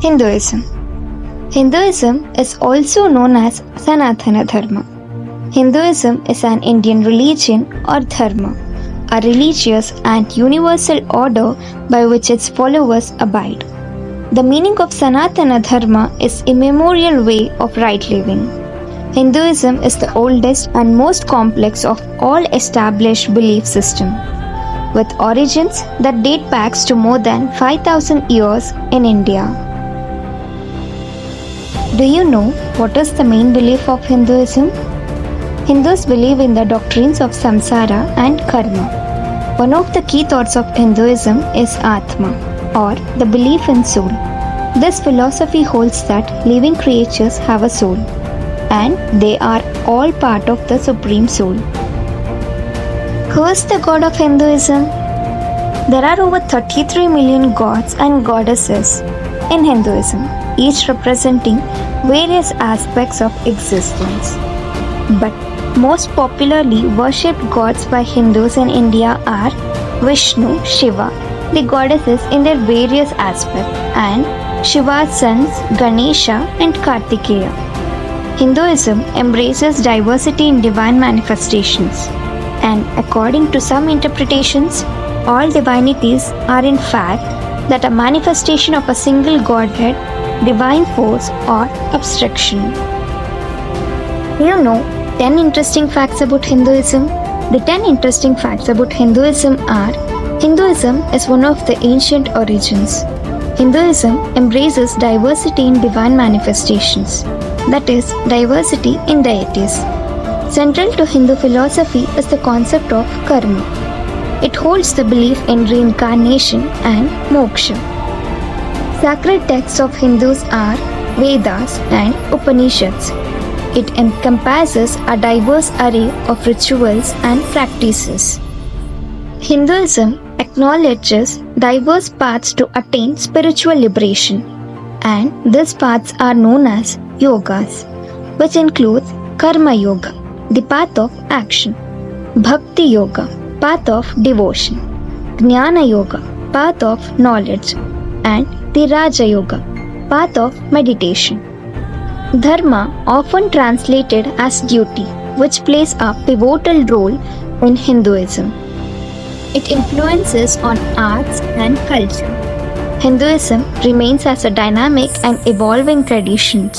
Hinduism. Hinduism is also known as Sanatana Dharma. Hinduism is an Indian religion or dharma, a religious and universal order by which its followers abide. The meaning of Sanatana Dharma is immemorial way of right living. Hinduism is the oldest and most complex of all established belief systems, with origins that date back to more than 5,000 years in India. Do you know what is the main belief of Hinduism? Hindus believe in the doctrines of samsara and karma. One of the key thoughts of Hinduism is Atma, or the belief in soul. This philosophy holds that living creatures have a soul, and they are all part of the Supreme Soul. Who is the god of Hinduism? There are over 33 million gods and goddesses in Hinduism, each representing various aspects of existence. But most popularly worshipped gods by Hindus in India are Vishnu, Shiva, the goddesses in their various aspects, and Shiva's sons Ganesha and Kartikeya. Hinduism embraces diversity in divine manifestations, and according to some interpretations, all divinities are in fact that a manifestation of a single godhead, divine force, or abstraction. You know 10 interesting facts about Hinduism? The 10 interesting facts about Hinduism are: Hinduism is one of the ancient origins. Hinduism embraces diversity in divine manifestations, that is, diversity in deities. Central to Hindu philosophy is the concept of karma. It holds the belief in reincarnation and moksha. Sacred texts of Hindus are Vedas and Upanishads. It encompasses a diverse array of rituals and practices. Hinduism acknowledges diverse paths to attain spiritual liberation, and these paths are known as yogas, which includes Karma Yoga, the path of action; Bhakti Yoga, path of devotion; Jnana Yoga, path of knowledge; and the Raja Yoga, path of meditation. Dharma, often translated as duty, which plays a pivotal role in Hinduism. It influences on arts and culture. Hinduism remains as a dynamic and evolving tradition.